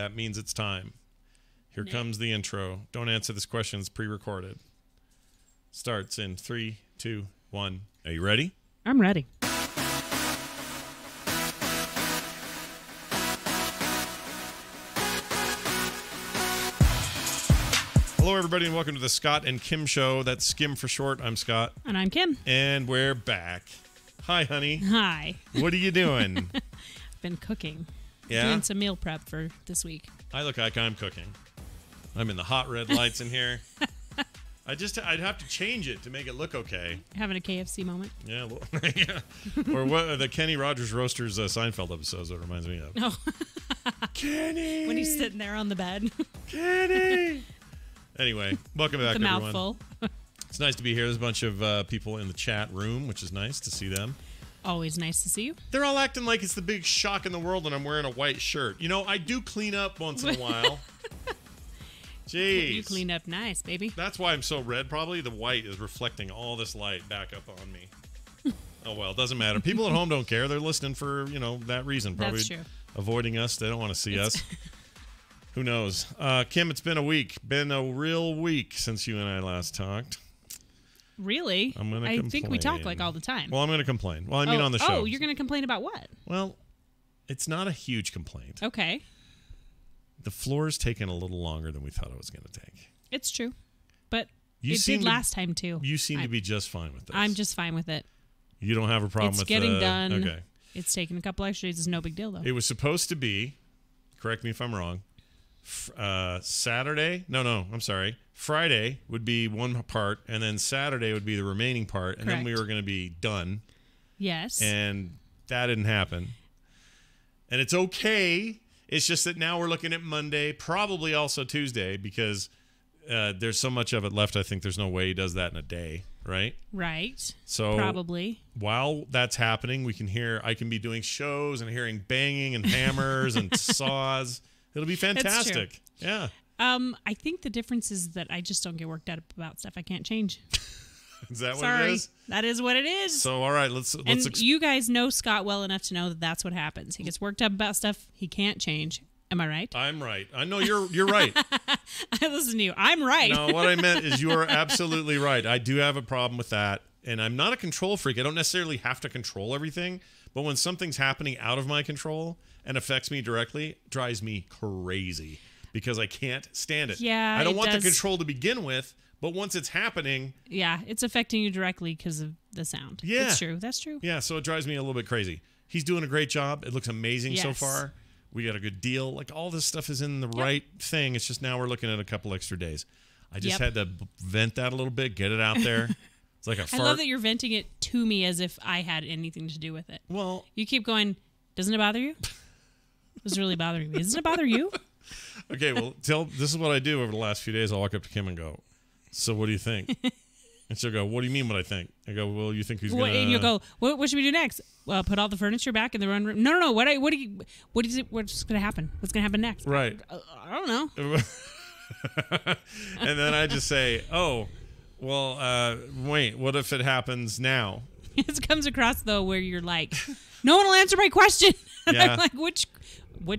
that means it's time. Here comes the intro. Don't answer this question. It's pre-recorded. Starts in 3, 2, 1. Are you ready? I'm ready. Hello, everybody, and welcome to the Scott and Kim Show. That's SKIM for short. I'm Scott. And I'm Kim. And we're back. Hi, honey. Hi. What are you doing? I've been cooking. Yeah? Doing some meal prep for this week. I look like I'm cooking. I'm in the hot red lights in here. I'd have to change it to make it look okay. Having a KFC moment. Yeah. Yeah. Or what the Kenny Rogers Roasters Seinfeld episode is what it reminds me of. Oh. Kenny! When he's sitting there on the bed. Kenny! Anyway, welcome back, the everyone. mouthful. It's nice to be here. There's a bunch of people in the chat room, which is nice to see them. Always nice to see you. They're all acting like it's the big shock in the world and I'm wearing a white shirt. You know, I do clean up once in a while. Jeez. You clean up nice, baby. That's why I'm so red, probably. The white is reflecting all this light back up on me. Oh, well, it doesn't matter. People at home don't care. They're listening for, that reason. Probably That's true. Avoiding us. They don't want to see us. Who knows? Kim, it's been a week. Been a real week since you and I last talked. Really? I'm going to complain. I think we talk like all the time. Well, I'm going to complain. Well, I mean on the show. Oh, you're going to complain about what? Well, it's not a huge complaint. Okay. The floor's taken a little longer than we thought it was going to take. It's true. But it did last time, too. You seem to be just fine with this. I'm just fine with it. You don't have a problem with it? It's getting done. Okay. It's taken a couple extra days. It's no big deal, though. It was supposed to be, correct me if I'm wrong, Saturday. No, I'm sorry. Friday would be one part, and then Saturday would be the remaining part, and then we were going to be done. Yes. And that didn't happen. And it's okay. It's just that now we're looking at Monday, probably also Tuesday, because there's so much of it left. I think there's no way he does that in a day, right? Right. So probably while that's happening, I can be doing shows and hearing banging and hammers and saws. It'll be fantastic. Yeah. I think the difference is that I just don't get worked up about stuff I can't change. Is that what Sorry, it is? that is what it is. So, all right, let's you guys know Scott well enough to know that that's what happens. He gets worked up about stuff he can't change. Am I right? I'm right. I know you're right. I listen to you. I'm right. No, what I meant is you are absolutely right. I do have a problem with that, and I'm not a control freak. I don't necessarily have to control everything, but when something's happening out of my control and affects me directly, it drives me crazy because I can't stand it. Yeah, I don't want the control to begin with, but once it's happening... Yeah, it's affecting you directly because of the sound. Yeah. That's true. That's true. Yeah, so it drives me a little bit crazy. He's doing a great job. It looks amazing so far. We got a good deal. Like, all this stuff is in the right thing. It's just now we're looking at a couple extra days. I just had to vent that a little bit, get it out there. It's like a fart. I love that you're venting it to me as if I had anything to do with it. Well... You keep going, doesn't it bother you? This is really bothering me. Doesn't it bother you? Okay, well, this is what I do over the last few days. I'll walk up to Kim and go, so what do you think? And she'll go, what do you mean what I think? I go, well, you think he's going to... And you'll go, what should we do next? Well, put all the furniture back in the run room. No. What's going to happen? What's going to happen next? Right. I don't know. And then I just say, oh, well, wait, what if it happens now? It comes across, though, where you're like, no one will answer my question. And I'm like, which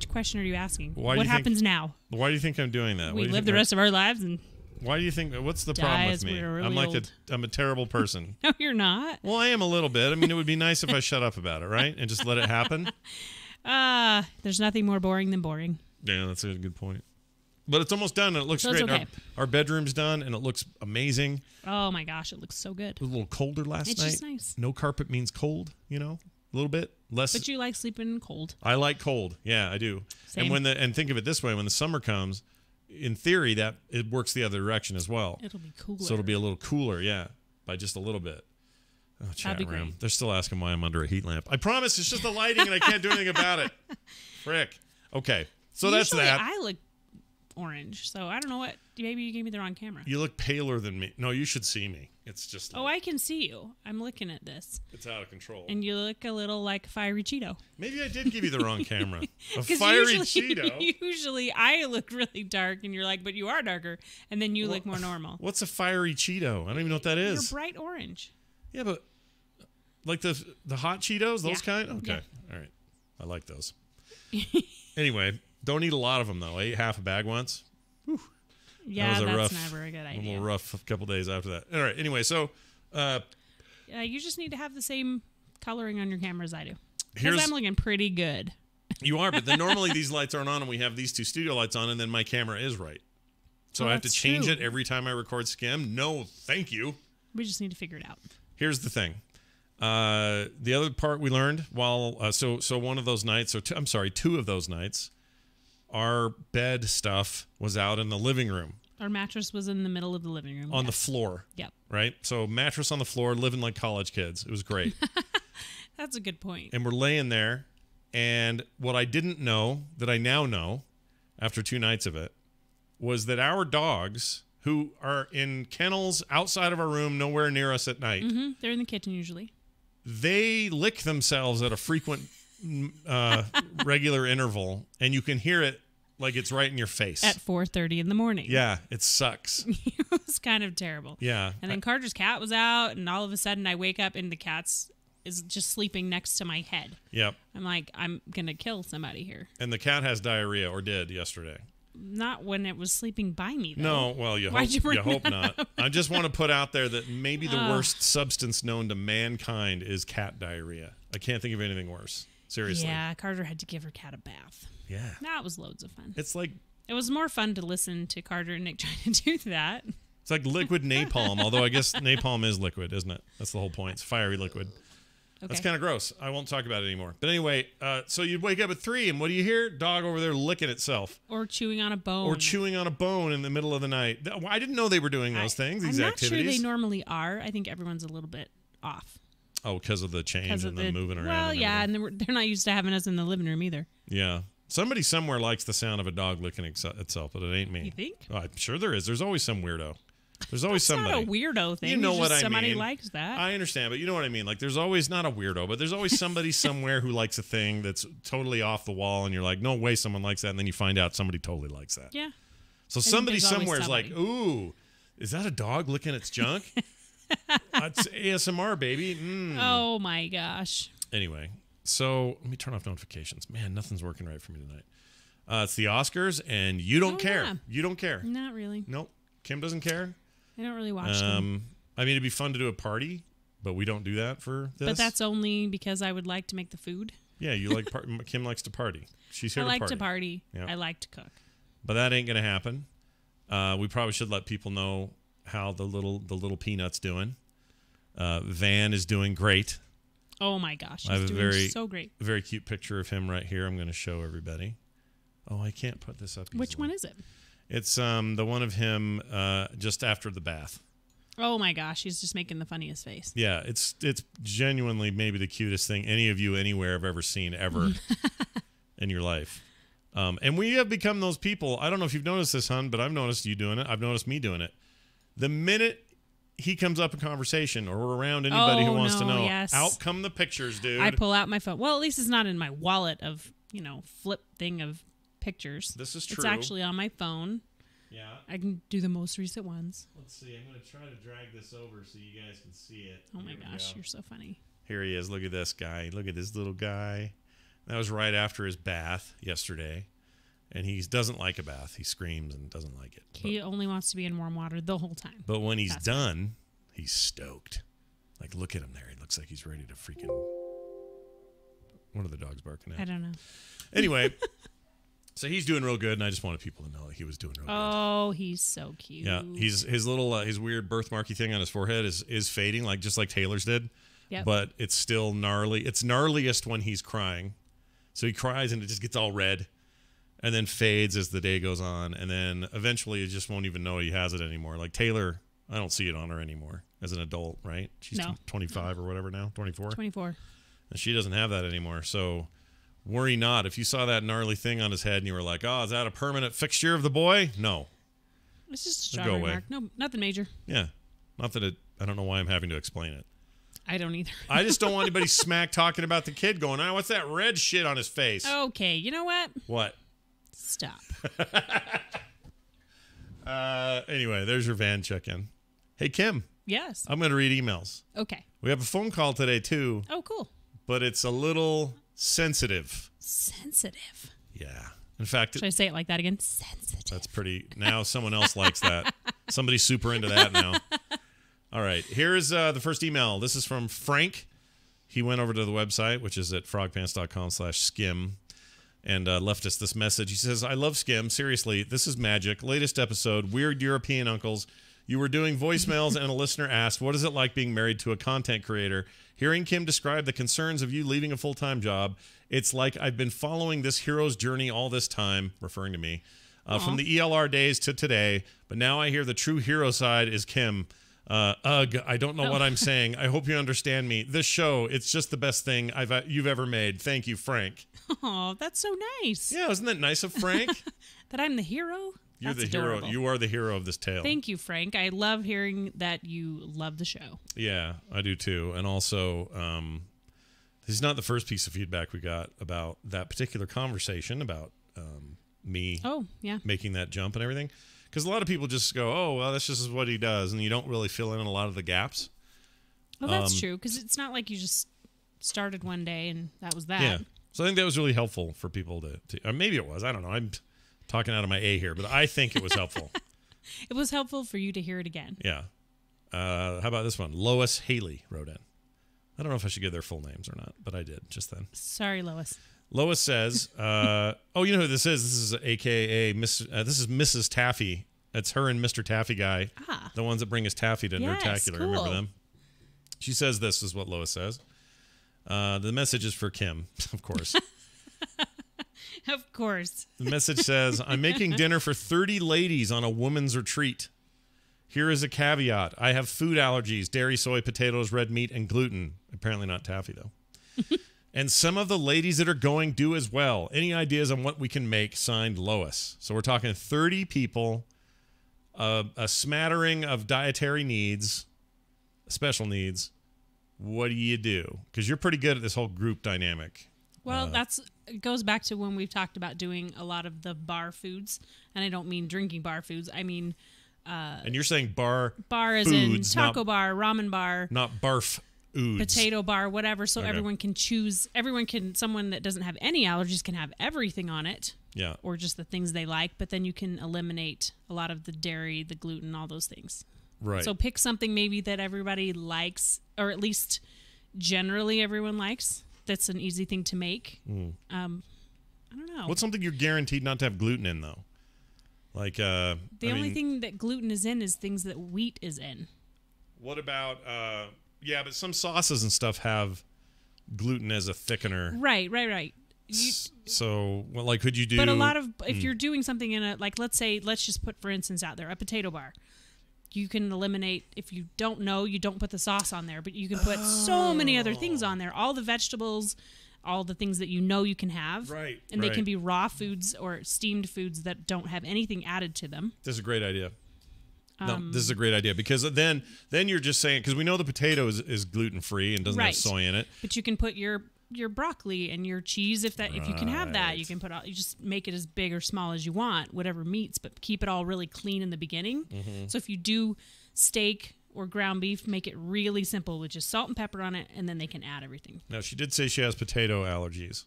question are you asking? What happens now? Why do you think I'm doing that? We live the rest of our lives and... Why do you think? What's the problem with me? Really I'm a terrible person. No, you're not. Well, I am a little bit. I mean, it would be nice if I shut up about it, right? And just let it happen. There's nothing more boring than boring. Yeah, that's a good point. But it's almost done, and it looks great. Okay. Our bedroom's done, and it looks amazing. Oh, my gosh, it looks so good. It was a little colder last night. It's just nice. No carpet means cold, a little bit. Less. But you like sleeping cold. I like cold. Yeah, I do. Same. And think of it this way, when the summer comes, in theory, that it works the other direction as well. It'll be cooler. So it'll be a little cooler, yeah, by just a little bit. Oh, chat room. Great. They're still asking why I'm under a heat lamp. I promise it's just the lighting and I can't do anything about it. Frick. Okay, so Usually that's that. I look orange, so I don't know what. Maybe you gave me the wrong camera. You look paler than me. No, you should see me. It's just... I can see you. I'm looking at this. It's out of control. And you look a little like a fiery Cheeto. Maybe I did give you the wrong camera. A fiery Cheeto? Usually I look really dark, and you're like, but you are darker. And then you look more normal. What's a fiery Cheeto? I don't even know what that is. You're bright orange. Yeah, but... Like the hot Cheetos? Those kind? Okay. Yeah. All right. I like those. Anyway, Don't eat a lot of them, though. I ate half a bag once. Whew. Yeah, that's never a good idea. A little rough a couple days after that. All right, anyway, so... you just need to have the same coloring on your camera as I do. Because I'm looking pretty good. You are, but then normally these lights aren't on, and we have these 2 studio lights on, and then my camera is right. So I have to change it every time I record SKIM. No, thank you. We just need to figure it out. Here's the thing. The other part we learned while... so one of those nights, 2 of those nights, our bed stuff was out in the living room. Our mattress was in the middle of the living room. On the floor. Yep. Right? So mattress on the floor, living like college kids. It was great. That's a good point. And we're laying there, and what I didn't know, that I now know, after 2 nights of it, was that our dogs, who are in kennels outside of our room, nowhere near us at night. Mm-hmm. They're in the kitchen usually. They lick themselves at a frequent, regular interval, and you can hear it like it's right in your face. At 4:30 in the morning. Yeah, it sucks. It was kind of terrible. Yeah. And then Carter's cat was out, and all of a sudden I wake up and the cat's is just sleeping next to my head. Yep. I'm like, I'm going to kill somebody here. And the cat has diarrhea, or did yesterday. Not when it was sleeping by me, though. No, well, you hope not. I just want to put out there that maybe the worst substance known to mankind is cat diarrhea. I can't think of anything worse. Seriously. Yeah, Carter had to give her cat a bath. Yeah. That was loads of fun. It's like... It was more fun to listen to Carter and Nick trying to do that. It's like liquid napalm, although I guess napalm is liquid, isn't it? That's the whole point. It's fiery liquid. Okay. That's kind of gross. I won't talk about it anymore. But anyway, so you'd wake up at 3, and what do you hear? Dog over there licking itself. Or chewing on a bone. Or chewing on a bone in the middle of the night. I didn't know they were doing those things, these activities. I'm not sure they normally are. I think everyone's a little bit off. Oh, because of the change and the moving around. Well, yeah, and they're not used to having us in the living room either. Yeah. Somebody somewhere likes the sound of a dog licking itself, but it ain't me. You think? Oh, I'm sure there is. There's always some weirdo. There's always somebody. It's not a weirdo thing. You know what I mean. Somebody likes that. I understand, but you know what I mean. Like, there's always, not a weirdo, but there's always somebody somewhere who likes a thing that's totally off the wall, and you're like, no way someone likes that, and then you find out somebody totally likes that. Yeah. So somebody somewhere is like, ooh, is that a dog licking its junk? That's ASMR, baby. Oh, my gosh. Anyway, so let me turn off notifications. Man, nothing's working right for me tonight. It's the Oscars, and you don't care. Yeah. You don't care. Not really. Nope. Kim doesn't care. I don't really watch them. I mean, it'd be fun to do a party, but we don't do that for this. But that's only because I would like to make the food. Yeah, you like Kim likes to party. She's here to party. I like to party. Yep. I like to cook. But that ain't gonna happen. We probably should let people know how the little peanut's doing. Van is doing great. Oh my gosh, he's doing so great. A very cute picture of him right here. I'm going to show everybody. Oh, I can't put this up easily. Which one is it? It's the one of him just after the bath. Oh my gosh, he's just making the funniest face. Yeah, it's genuinely maybe the cutest thing any of you anywhere have ever seen ever in your life. And we have become those people. I don't know if you've noticed this, hon, but I've noticed you doing it. I've noticed me doing it. The minute he comes up in conversation or we're around anybody who wants to know, out come the pictures, dude. I pull out my phone. Well, at least it's not in my wallet of, flip thing of pictures. This is true. It's actually on my phone. Yeah. I can do the most recent ones. Let's see. I'm going to try to drag this over so you guys can see it. Oh my gosh, you're so funny. Here he is. Look at this guy. Look at this little guy. That was right after his bath yesterday. And he doesn't like a bath. He screams and doesn't like it. He only wants to be in warm water the whole time. But when he's done, he's stoked. Like, look at him there. He looks like he's ready to freaking... What are the dogs barking at? I don't know. Anyway, so he's doing real good, and I just wanted people to know that he was doing real good. Oh, he's so cute. Yeah, his little his weird birthmarky thing on his forehead is fading, like just like Taylor's did. Yep. But it's still gnarly. It's gnarliest when he's crying. So he cries, and it just gets all red. And then fades as the day goes on. And then eventually you just won't even know he has it anymore. Like Taylor, I don't see it on her anymore as an adult, right? She's 25 or whatever now, 24? 24. And she doesn't have that anymore. So worry not. If you saw that gnarly thing on his head and you were like, oh, is that a permanent fixture of the boy? No. It's just a strawberry mark. No, nothing major. Yeah. Not that I don't know why I'm having to explain it. I don't either. I just don't want anybody smack talking about the kid going, what's that red shit on his face? Okay, you know what? What? Stop. Anyway, there's your van check-in. Hey, Kim. Yes. I'm going to read emails. Okay. We have a phone call today, too. Oh, cool. But it's a little sensitive. Sensitive? Yeah. In fact, should I say it like that again? Sensitive. That's pretty. Now someone else likes that. Somebody's super into that now. All right. Here's the first email. This is from Frank. He went over to the website, which is at frogpants.com/skim, and left us this message. He says, I love Skim. Seriously, this is magic. Latest episode, Weird European Uncles. You were doing voicemails, and a listener asked, what is it like being married to a content creator? Hearing Kim describe the concerns of you leaving a full-time job, it's like I've been following this hero's journey all this time, referring to me, from the ELR days to today, but now I hear the true hero side is Kim. I don't know what I'm saying. I hope you understand me. This show, it's just the best thing you've ever made. Thank you, Frank. Oh, that's so nice. Yeah, isn't that nice of Frank? That I'm the hero? You're That's the adorable. hero. You are the hero of this tale. Thank you, Frank. I love hearing that you love the show. Yeah, I do too. And also, this is not the first piece of feedback we got about that particular conversation about me making that jump and everything. Because a lot of people just go, oh, well, that's just what he does. And you don't really fill in a lot of the gaps. Well, that's true. Because it's not like you just started one day and that was that. Yeah. So I think that was really helpful for people to or maybe it was. I don't know. I'm talking out of my A here, but I think it was helpful. It was helpful for you to hear it again. Yeah. How about this one? Lois Haley wrote in. I don't know if I should give their full names or not, but I did just then. Sorry, Lois. Lois says, oh, you know who this is? This is AKA this is Mrs. Taffy. That's her and Mr. Taffy guy. The ones that bring us Taffy to Nerdtacular. Cool. Remember them? She says this is what Lois says. The message is for Kim, of course. Of course. The message says, I'm making dinner for 30 ladies on a woman's retreat. Here is a caveat. I have food allergies, dairy, soy, potatoes, red meat, and gluten. Apparently not taffy, though. And some of the ladies that are going do as well. Any ideas on what we can make? Signed, Lois. So we're talking 30 people, a smattering of dietary needs, special needs. What do you do? Because you're pretty good at this whole group dynamic. Well, it goes back to when we've talked about doing a lot of the bar foods. And I don't mean drinking bar foods. I mean... and you're saying bar as foods, in taco bar, ramen bar. Not barf oods. Potato bar, whatever. So everyone can choose. Someone that doesn't have any allergies can have everything on it. Yeah. Or just the things they like. But then you can eliminate a lot of the dairy, the gluten, all those things. Right. So pick something maybe that everybody likes, or at least generally everyone likes. That's an easy thing to make. I don't know. What's something you're guaranteed not to have gluten in, though? Like, the only thing that gluten is in is things that wheat is in. What about, but some sauces and stuff have gluten as a thickener. Right. So, could you do... But a lot of, if you're doing something in let's just put, for instance, out there, a potato bar. You can eliminate, if you don't know, you don't put the sauce on there, but you can put so many other things on there. All the vegetables, all the things that you know you can have. Right. And they can be raw foods or steamed foods that don't have anything added to them. This is a great idea. This is a great idea because then you're just saying, because we know the potato is gluten-free and doesn't have soy in it. But you can put your broccoli and your cheese if you can have that. You can you just make it as big or small as you want, whatever meats, but keep it all really clean in the beginning. Mm-hmm. So if you do steak or ground beef, make it really simple with just salt and pepper on it, and then they can add everything. Now, she did say she has potato allergies.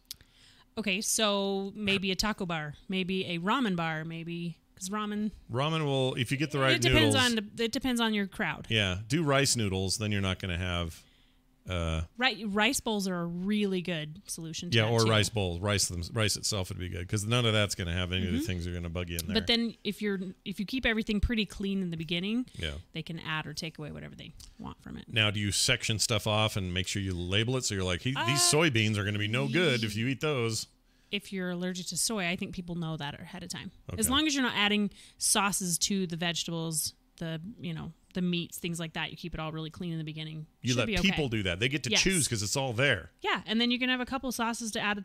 Okay, so maybe a taco bar, maybe a ramen bar, maybe... Because ramen will, if you get the right noodles... It depends on your crowd. Yeah, do rice noodles, then you're not going to have... rice bowls are a really good solution to that or too. rice bowls. Rice itself would be good because none of that's going to have any of the things that are going to bug you in there. But then if you keep everything pretty clean in the beginning, yeah, they can add or take away whatever they want from it. Now, do you section stuff off and make sure you label it so you're like, these soybeans are going to be no good if you eat those? If you're allergic to soy, I think people know that ahead of time. Okay. As long as you're not adding sauces to the vegetables, the meats, things like that, you keep it all really clean in the beginning. You let people do that. They get to choose because it's all there. Yeah, and then you can have a couple sauces to add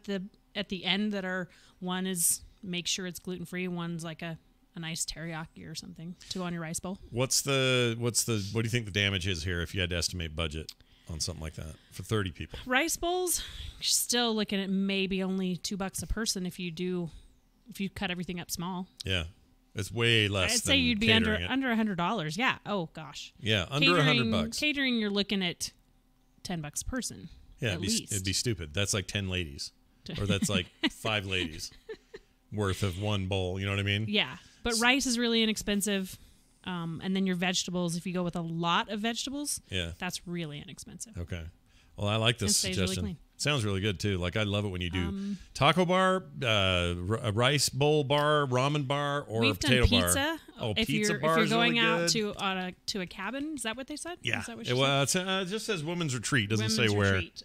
at the end that are, one is make sure it's gluten-free, one's like a nice teriyaki or something to go on your rice bowl. What do you think the damage is here if you had to estimate budget on something like that for 30 people? Rice bowls, you're still looking at maybe only $2 a person if you cut everything up small. Yeah. It's way less. I'd say you'd be under $100. Yeah. Oh gosh. Yeah, under $100. Catering, you're looking at $10 a person. Yeah, it'd be stupid. That's like 10 ladies, or that's like 5 ladies. worth of one bowl. You know what I mean? Yeah. But rice is really inexpensive. And then your vegetables, if you go with a lot of vegetables, that's really inexpensive. Okay. Well, I like this and stays suggestion. really clean. Sounds really good too. Like I love it when you do taco bar, a rice bowl bar, ramen bar, or a potato done pizza. bar. Oh, if pizza you're, bar if you're is going really out good. to a cabin, is that what they said? Yeah. Is that what It just says women's retreat. Doesn't say where. Retreat.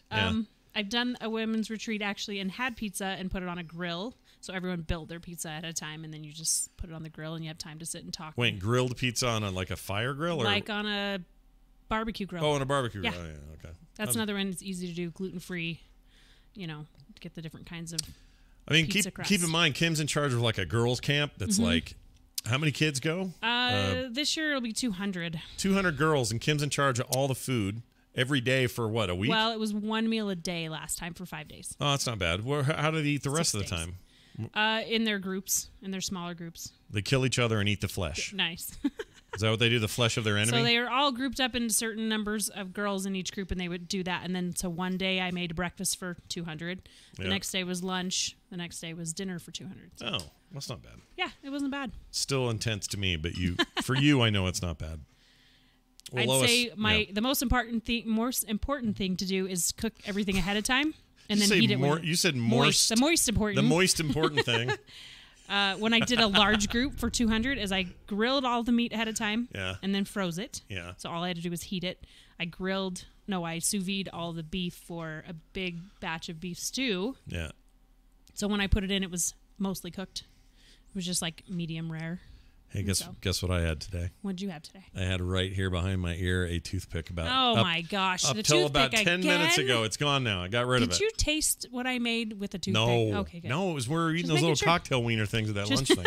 I've done a women's retreat actually and had pizza and put it on a grill. So everyone built their pizza at a time, and then you just put it on the grill, and you have time to sit and talk. Wait, grilled pizza on like a fire grill, or like on a barbecue grill? Oh, on a barbecue grill. Yeah. Oh, yeah, okay. That's another one that's easy to do, gluten-free. Get the different kinds of. I mean, pizza keep in mind, Kim's in charge of like a girls' camp. That's like, how many kids go? This year it'll be 200. 200 girls, and Kim's in charge of all the food every day for what, a week? Well, it was one meal a day last time for 5 days. Oh, that's not bad. Well, how do they eat the rest 6 of the days. time? In their groups, in their smaller groups. They kill each other and eat the flesh. Nice. Is that what they do? The flesh of their enemy? So they are all grouped up into certain numbers of girls in each group, and they would do that. And then, so one day I made breakfast for 200. The next day was lunch. The next day was dinner for 200. So. Oh, that's not bad. Yeah, it wasn't bad. Still intense to me, but for you, I know it's not bad. Well, I'd Lois, say the most important thing to do is cook everything ahead of time, and then heat it. You said moist. The moist important. The moist important thing. When I did a large group for 200 is I grilled all the meat ahead of time and then froze it. Yeah. So all I had to do was heat it. I sous vide all the beef for a big batch of beef stew. Yeah. So when I put it in, it was mostly cooked. It was just like medium rare. Hey, guess what I had today? What did you have today? I had right here behind my ear a toothpick my gosh. Up the till about toothpick 10 minutes again? ago. It's gone now. I got rid of it. Did you taste what I made with the toothpick? No. Okay, good. No, it was we were eating Just those little making cocktail wiener things at that lunch thing.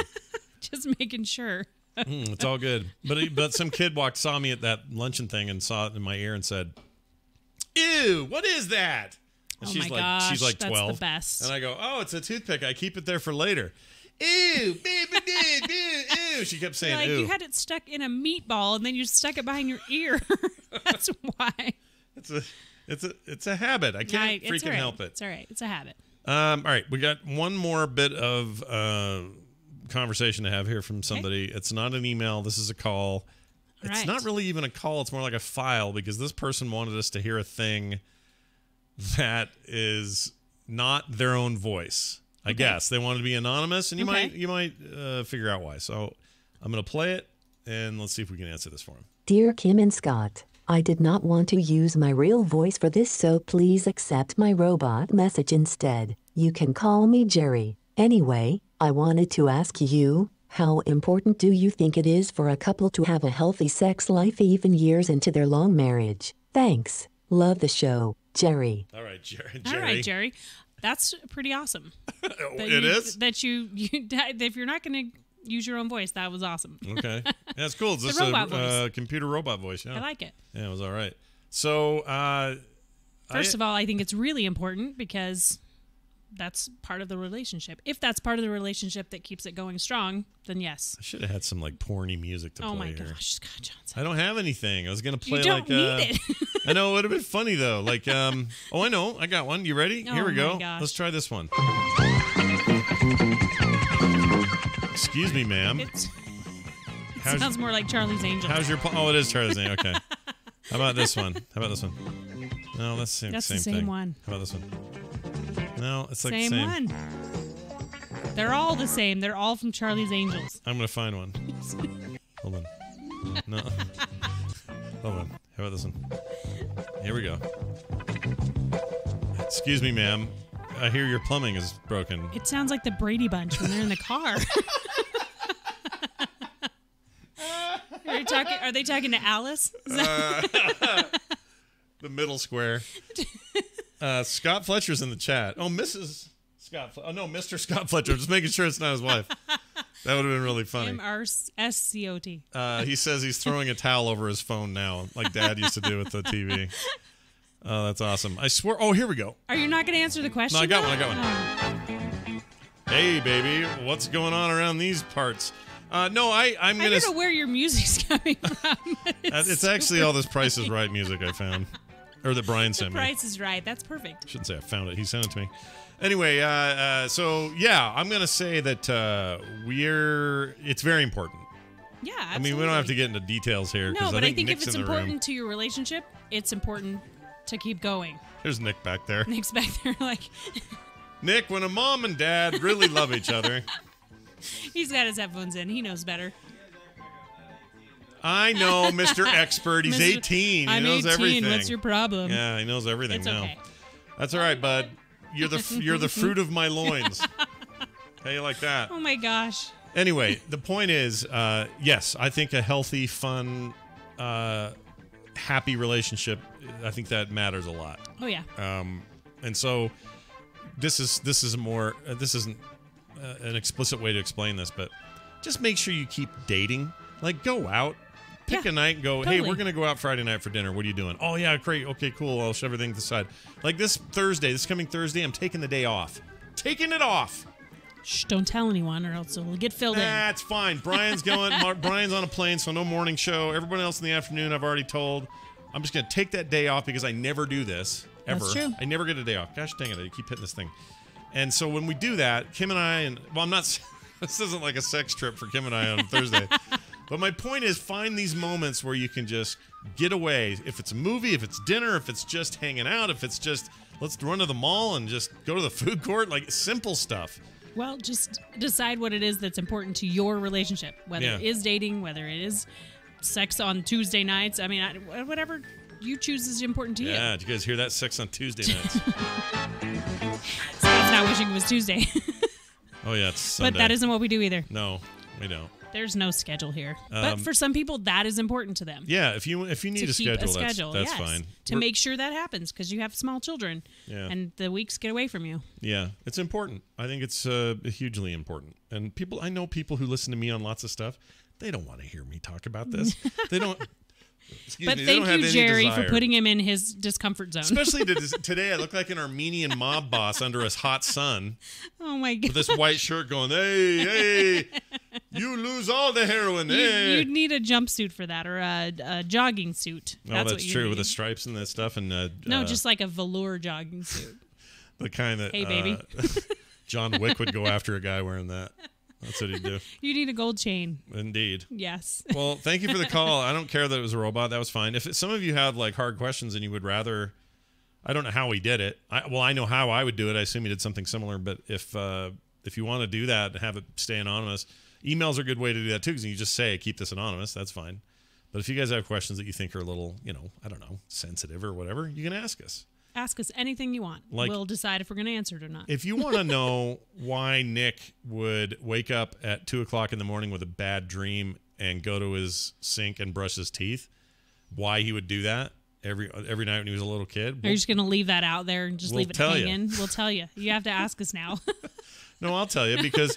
Just making sure. It's all good. But some kid saw me at that luncheon thing and saw it in my ear and said, "Ew, what is that?" And she's like 12. That's the best. And I go, "Oh, it's a toothpick. I keep it there for later." Ew, baby, ew. She kept saying, ew. You had it stuck in a meatball and then you stuck it behind your ear. That's why. It's a habit. I can't freaking help it. It's all right. It's a habit. All right, we got one more bit of conversation to have here from somebody. Okay. It's not an email. This is a call. It's not really even a call. It's more like a file because this person wanted us to hear a thing that is not their own voice. I guess they wanted to be anonymous, and you might figure out why. So I'm going to play it, and let's see if we can answer this for him. Dear Kim and Scott, I did not want to use my real voice for this, so please accept my robot message instead. You can call me Jerry. Anyway, I wanted to ask you, how important do you think it is for a couple to have a healthy sex life even years into their long marriage? Thanks. Love the show, Jerry. All right, Jerry. All right, Jerry. That's pretty awesome. It is? That if you're not going to use your own voice, that was awesome. Okay. Yeah, it's cool. It's just a computer robot voice. Yeah. I like it. Yeah, it was all right. So, first of all, I think it's really important because that's part of the relationship. If that's part of the relationship that keeps it going strong, then yes. I should have had some like porny music to play. Oh my here. gosh, Scott Johnson. I don't have anything. I was gonna play you don't need it. I know it would have been funny though. Like, oh, I know. I got one. You ready? Here we go. Gosh. Let's try this one. Excuse me, ma'am. It sounds more like Charlie's Angels. How's your? Oh, it is Charlie's Angels. Okay. How about this one? No, that's the same thing. One. How about this one? No, it's like the same. Same one. They're all the same. They're all from Charlie's Angels. I'm going to find one. Hold on. No. Hold on. How about this one? Here we go. Excuse me, ma'am. I hear your plumbing is broken. It sounds like the Brady Bunch when they're in the car. Are they talking to Alice? The middle square. Scott Fletcher's in the chat. Oh, Mrs. Scott. Oh no, Mr. Scott Fletcher. Just making sure it's not his wife. That would have been really funny. M-R-S-C-O-T. He says he's throwing a towel over his phone now, like Dad used to do with the TV. Oh, that's awesome. I swear. Oh, here we go. Are you not going to answer the question? No, I got one. Oh. Hey, baby. What's going on around these parts? I'm going to... I don't know where your music's coming from. It's actually all this Price is Right music I found. Or that Brian sent me. Price is Right. That's perfect. I shouldn't say I found it. He sent it to me. Anyway, so yeah, I'm gonna say that it's very important. Yeah, absolutely. I mean, we don't have to get into details here. No, but I think Nick's if it's in the room. important to your relationship, it's important to keep going. There's Nick back there. Nick's back there like... Nick, when a mom and dad really love each other... He's got his headphones in. He knows better. I know, Mr. Expert. He's 18. He knows 18. everything. What's your problem? Yeah, he knows everything It's now. okay. That's all right, bud. You're the fruit of my loins. How you like that? Oh, my gosh. Anyway, the point is, yes, I think a healthy, fun, happy relationship, I think that matters a lot. Oh, yeah. And so this isn't an explicit way to explain this, but just make sure you keep dating. Like, go out, pick a night and go, totally. hey, we're going to go out Friday night for dinner. What are you doing? Oh, yeah, great. Okay, cool. I'll shove everything to the side. Like this coming Thursday, I'm taking the day off. Taking it off. Shh, don't tell anyone or else it'll get filled in. That's fine. Brian's Brian's on a plane, so no morning show. Everyone else in the afternoon, I've already told. I'm just going to take that day off because I never do this, ever. That's true. I never get a day off. Gosh dang it, I keep hitting this thing. And so when we do that, Kim and I, I'm not, this isn't like a sex trip for Kim and I on Thursday. But my point is, find these moments where you can just get away. If it's a movie, if it's dinner, if it's just hanging out, if it's just, let's run to the mall and just go to the food court, like simple stuff. Well, just decide what it is that's important to your relationship, whether it is dating, whether it is sex on Tuesday nights. I mean, whatever you choose is important to you. Yeah, did you guys hear that? Sex on Tuesday nights. Scott's not wishing it was Tuesday. Oh, yeah, it's Sunday. But that isn't what we do either. No, we don't. There's no schedule here. But for some people, that is important to them. Yeah, if you need a schedule, that's yes, fine. To make sure that happens because you have small children. Yeah. And the weeks get away from you. Yeah, it's important. I think it's hugely important. And I know people who listen to me on lots of stuff. They don't want to hear me talk about this. They don't. But thank you, Jerry, for putting him in his discomfort zone. Especially today, I look like an Armenian mob boss under a hot sun. Oh, my God. With this white shirt going, hey, you lose all the heroin. Hey. You'd need a jumpsuit for that or a jogging suit. That's true, with the stripes and that stuff. And no, just like a velour jogging suit. The kind that hey, baby. John Wick would go after a guy wearing that. That's what he'd do. You need a gold chain. Indeed. Yes. Well, thank you for the call. I don't care that it was a robot. That was fine. If some of you have like hard questions and you would rather, I don't know how he did it. I know how I would do it. I assume he did something similar. But if you want to do that and have it stay anonymous, emails are a good way to do that too. Because you just say, keep this anonymous. That's fine. But if you guys have questions that you think are a little, I don't know, sensitive or whatever, you can ask us. Ask us anything you want. We'll decide if we're going to answer it or not. If you want to know why Nick would wake up at 2 o'clock in the morning with a bad dream and go to his sink and brush his teeth, why he would do that every night when he was a little kid. Are you just going to leave that out there and just leave it hanging? We'll tell you. You have to ask us now. No, I'll tell you because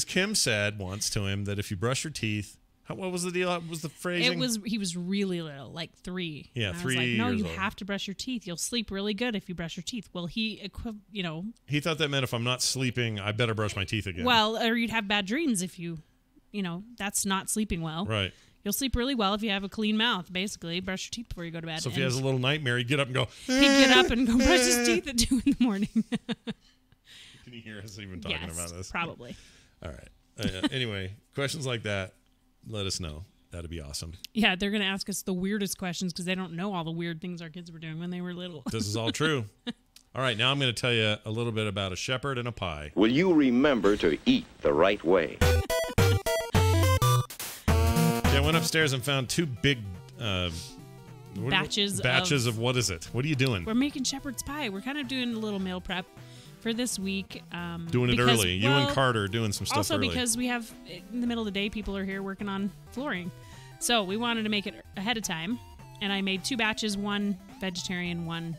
Kim said once to him that if you brush your teeth, what was the deal? What was the phrasing? He was really little, like 3. Yeah, and 3 I was like, no, years you old. have to brush your teeth. You'll sleep really good if you brush your teeth. Well, he thought that meant if I'm not sleeping, I better brush my teeth again. Well, or you'd have bad dreams if that's not sleeping well. Right. You'll sleep really well if you have a clean mouth, basically. Brush your teeth before you go to bed. So if he has a little nightmare, he'd get up and go. He'd get up and go brush his teeth at 2 in the morning. Can you hear us even talking about this? Probably. All right. Anyway, questions like that, let us know. That'd be awesome. Yeah, they're going to ask us the weirdest questions because they don't know all the weird things our kids were doing when they were little. This is all true. All right, now I'm going to tell you a little bit about a shepherd and a pie. Will you remember to eat the right way? I went upstairs and found 2 big batches of what is it? What are you doing? We're making shepherd's pie. We're kind of doing a little meal prep for this week. Doing it early. You and Carter are doing some stuff also early. Also because we have, in the middle of the day, people are here working on flooring. So we wanted to make it ahead of time. And I made 2 batches, 1 vegetarian, 1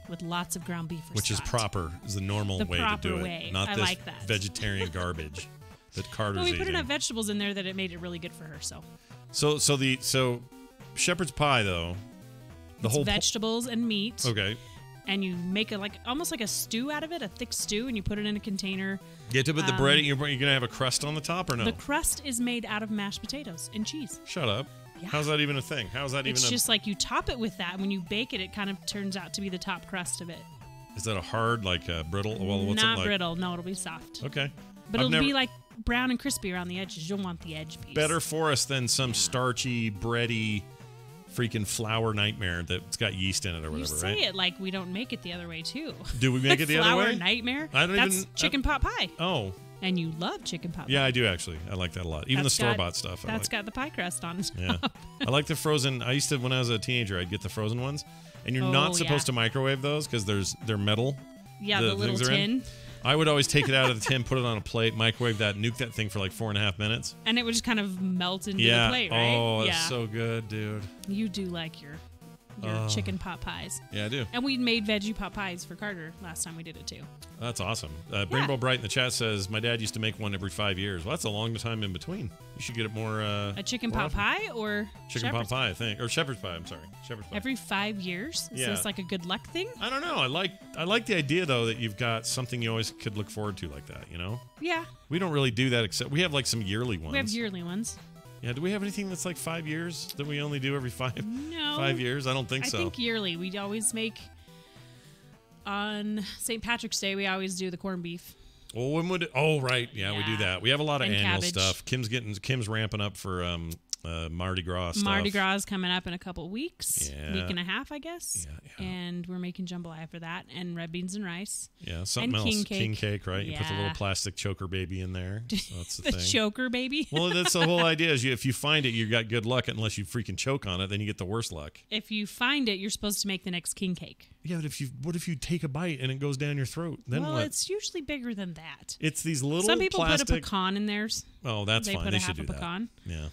with lots of ground beef for Which Scott. is proper, is the normal way to do it. Way. Not I this like that. vegetarian garbage that Carter's eating. We put eating. enough vegetables in there that it made it really good for her. So shepherd's pie though, it's vegetables and meat. Okay. And you make almost like a stew out of it, a thick stew, and you put it in a container. Get to put the bread. You're going to have a crust on the top or no? The crust is made out of mashed potatoes and cheese. Shut up. Yeah. How's that even a thing? How's that even? It's just like you top it with that. And when you bake it, it kind of turns out to be the top crust of it. Is that a hard, like brittle? Well, what's Not it like? brittle. No, it'll be soft. Okay. But it'll be like brown and crispy around the edges. You'll want the edge piece. Better for us than some starchy, bready, freaking flour nightmare that's got yeast in it or whatever, you say right? it like we don't make it the other way, too. Do we make it the other way? Flour nightmare? I don't That's even... chicken pot pie. Oh. And you love chicken pot pie. Yeah, I do, actually. I like that a lot. Even the store-bought stuff. That's got the pie crust on it. Yeah. I like the frozen... I used to, when I was a teenager, I'd get the frozen ones. And you're not supposed to microwave those because they're metal. Yeah, the little tin. I would always take it out of the tin, put it on a plate, microwave that, nuke that thing for like 4.5 minutes. And it would just kind of melt into the plate, right? Oh, it's so good, dude. You do like your chicken pot pies. Yeah, I do. And we made veggie pot pies for Carter last time we did it, too. That's awesome. Rainbow Bright in the chat says, my dad used to make one every 5 years. Well, that's a long time in between. You should get it more... a chicken pot pie or chicken pot pie, I think. Or shepherd's pie, I'm sorry. Shepherd's pie. Every 5 years? Is this like a good luck thing? I don't know. I like the idea, though, that you've got something you always could look forward to like that, you know? Yeah. We don't really do that except... We have like some yearly ones. We have yearly ones. Yeah, do we have anything that's like 5 years that we only do every 5 years? I don't think so. I think yearly. We always make... On St. Patrick's Day, we always do the corned beef. Well, when would it? Oh, right. Yeah, we do that. We have a lot of annual cabbage. stuff. Kim's ramping up for Mardi Gras stuff. Mardi Gras is coming up in a couple weeks. Yeah. Week and a half, I guess. Yeah. And we're making jambalaya for that and red beans and rice. Yeah, something and else. King cake, right? You put the little plastic choker baby in there. So that's the thing. Choker baby? Well, that's the whole idea is if you find it, you got good luck. Unless you freaking choke on it, then you get the worst luck. If you find it, you're supposed to make the next king cake. Yeah, but what if you take a bite and it goes down your throat? Then what? It's usually bigger than that. It's these little Some people plastic... put a pecan in theirs. Oh, that's fine. They should do that. Pecan. Yeah.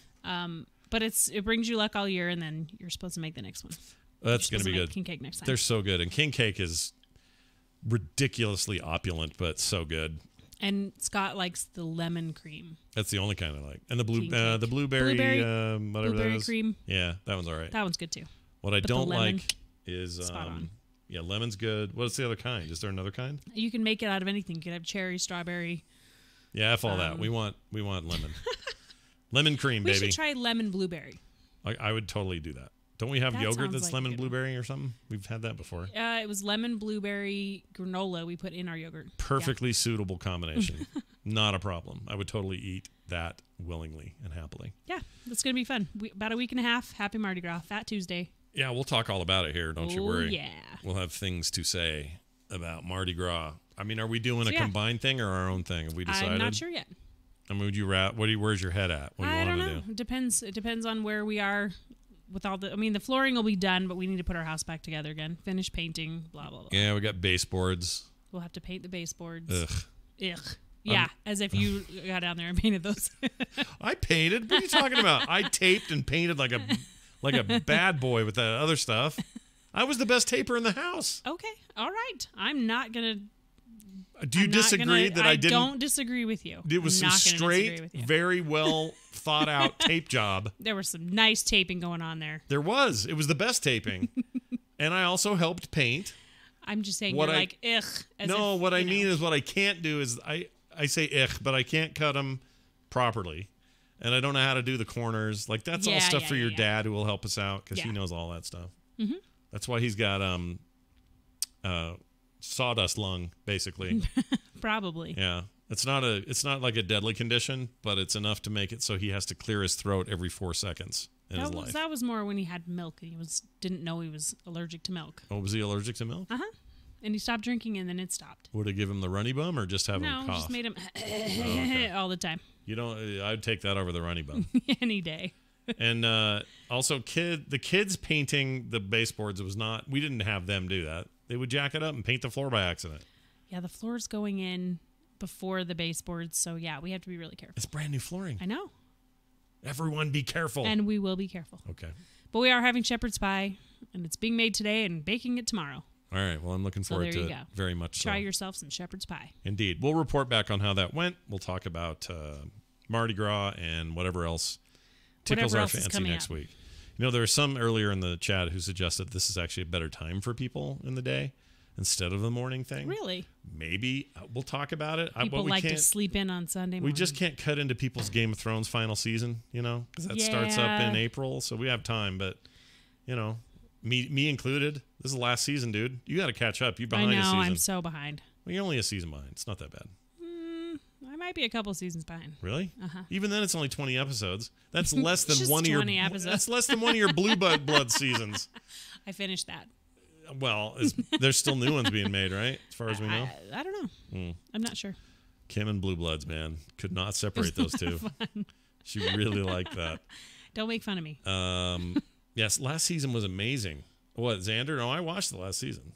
But it brings you luck all year, and then you're supposed to make the next one. That's going to be good. King cake next time. They're so good, and king cake is ridiculously opulent, but so good. And Scott likes the lemon cream. That's the only kind I like, and the blueberry whatever that is. Cream. Yeah, that one's all right. That one's good too. What I don't like is spot on. Yeah, lemon's good. What's the other kind? Is there another kind? You can make it out of anything. You can have cherry, strawberry. Yeah, F all that. We want lemon. Lemon cream, baby. We should try lemon blueberry. I would totally do that. Don't we have yogurt that's lemon blueberry or something? We've had that before. It was lemon blueberry granola we put in our yogurt. Perfectly suitable combination. Not a problem. I would totally eat that willingly and happily. Yeah, that's going to be fun. About a week and a half. Happy Mardi Gras. Fat Tuesday. Yeah, we'll talk all about it here. Don't you worry. Yeah. We'll have things to say about Mardi Gras. I mean, are we doing a combined thing or our own thing? Have we decided? I'm not sure yet. I mean, where's your head at? What do you want to do? It depends. It depends on where we are with all the. I mean, the flooring will be done, but we need to put our house back together again. Finish painting. Blah blah blah. Yeah, we got baseboards. We'll have to paint the baseboards. Ugh. Yeah, as if you got down there and painted those. I painted. What are you talking about? I taped and painted like a bad boy with that other stuff. I was the best taper in the house. Okay. All right. I'm not gonna. Do you disagree that I didn't? I don't disagree with you. It was some straight, very well thought out tape job. There was some nice taping going on there. There was. It was the best taping. And I also helped paint. I'm just saying ugh. No, what I mean is what I can't do is I say but I can't cut them properly. And I don't know how to do the corners. Like, that's all stuff for your dad who will help us out because he knows all that stuff. Mm-hmm. That's why he's got sawdust lung, basically. Probably. Yeah. It's not like a deadly condition, but it's enough to make it so he has to clear his throat every 4 seconds in his life. That was more when he had milk and he didn't know he was allergic to milk. Oh, was he allergic to milk? Uh-huh. And he stopped drinking and then it stopped. Would it give him the runny bum or just have him cough? No, just made him all the time. I'd take that over the runny bum. Any day. And also the kids painting the baseboards we didn't have them do that. They would jack it up and paint the floor by accident. Yeah, the floor's going in before the baseboards, so yeah, we have to be really careful. It's brand new flooring. I know. Everyone be careful. And we will be careful. Okay. But we are having shepherd's pie, and it's being made today and baking it tomorrow. All right. Well, I'm looking forward to it very much. Try yourself some shepherd's pie. Indeed. We'll report back on how that went. We'll talk about Mardi Gras and whatever else tickles our fancy next week. You know, there were some earlier in the chat who suggested this is actually a better time for people in the day instead of the morning thing. Really? Maybe. We'll talk about it. People like to sleep in on Sunday morning. We just can't cut into people's Game of Thrones final season, because that starts up in April, so we have time. But, Me included. This is the last season, dude. You got to catch up. You're I behind a know, season. I'm so behind. Well, you're only a season behind. It's not that bad. I might be a couple seasons behind. Really? Uh-huh. Even then, it's only 20 episodes. That's less than Just one of your. 20 episodes. That's less than one of your Blue Blood seasons. I finished that. Well, there's still new ones being made, right? As far as we know. I don't know. I'm not sure. Kim and Blue Bloods, man, could not separate those two. She really liked that. Don't make fun of me. Yes, last season was amazing. What, Xander? No, I watched the last season.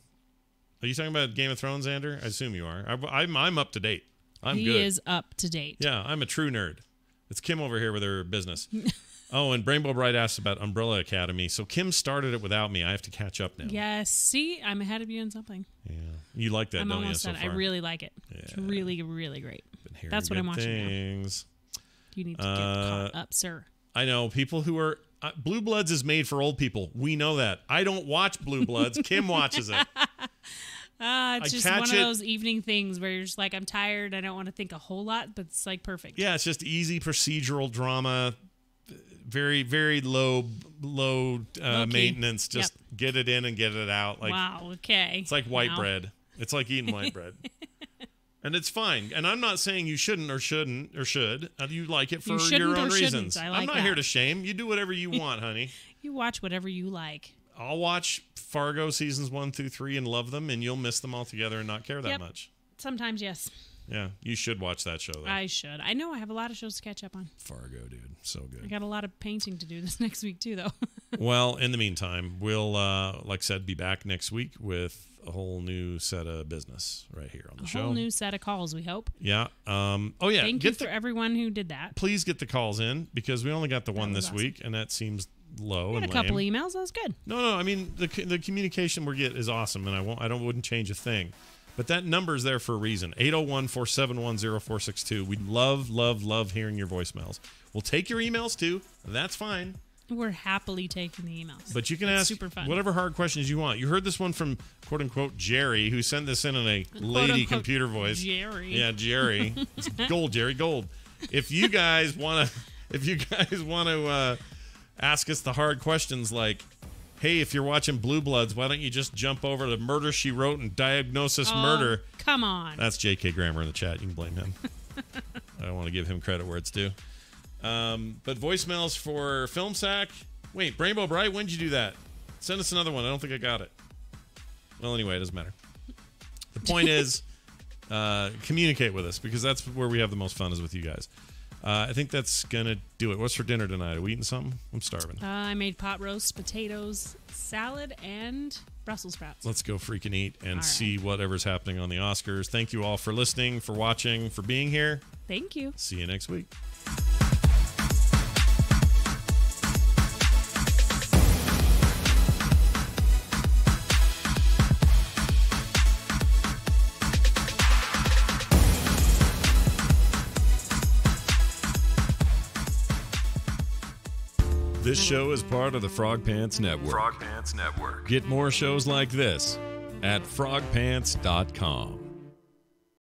Are you talking about Game of Thrones, Xander? I assume you are. I'm up to date. I'm he good. is up to date. Yeah, I'm a true nerd. It's Kim over here with her business. Oh, and Rainbow Bright asked about Umbrella Academy. So Kim started it without me. I have to catch up now. Yes. See, I'm ahead of you on something. Yeah. You like that, I'm don't you, almost so done. far? I really like it. Yeah. It's really, really great. Been hearing That's what I'm good watching things. now. You need to get caught up, sir. I know. People who are... Blue Bloods is made for old people. We know that. I don't watch Blue Bloods. Kim watches it. It's just one of those evening things where you're just like, I'm tired. I don't want to think a whole lot, but it's like perfect. Yeah, it's just easy procedural drama. Very, very low maintenance. Just get it in and get it out. Like, wow, okay. It's like white bread. It's like eating white bread. And it's fine. And I'm not saying you shouldn't or should. You like it for your own reasons. I'm not here to shame. You do whatever you want, honey. You watch whatever you like. I'll watch Fargo seasons 1 through 3 and love them, and you'll miss them altogether and not care that much. Sometimes, yes. Yeah, you should watch that show, though. I should. I know I have a lot of shows to catch up on. Fargo, dude. So good. I got a lot of painting to do this next week, too, though. Well, in the meantime, we'll, like I said, be back next week with a whole new set of business right here on the show. A whole new set of calls, we hope. Yeah. Oh, yeah. Thank you for everyone who did that. Please get the calls in, because we only got the one this awesome. week, and that seems low We and had a lame. couple emails. That was good. No. I mean, the communication we get is awesome, and I wouldn't change a thing. But that number's there for a reason. 801-471-0462. We love hearing your voicemails. We'll take your emails too. That's fine. We're happily taking the emails. But you can It's ask super fun. whatever hard questions you want. You heard this one from quote unquote Jerry, who sent this in a lady computer voice. Jerry. Yeah, Jerry. It's gold, Jerry, gold. If you guys want to ask us the hard questions like, hey, if you're watching Blue Bloods, why don't you just jump over to Murder, She Wrote and Diagnosis Murder? Come on. That's J.K. Grammer in the chat. You can blame him. I don't want to give him credit where it's due. But voicemails for Film Sack. Wait, Rainbow Bright, when did you do that? Send us another one. I don't think I got it. Well, anyway, it doesn't matter. The point is, communicate with us, because that's where we have the most fun, is with you guys. I think that's going to do it. What's for dinner tonight? Are we eating something? I'm starving. I made pot roast, potatoes, salad, and Brussels sprouts. Let's go freaking eat and see whatever's happening on the Oscars. Thank you all for listening, for watching, for being here. Thank you. See you next week. This show is part of the Frog Pants Network. Frog Pants Network. Get more shows like this at frogpants.com.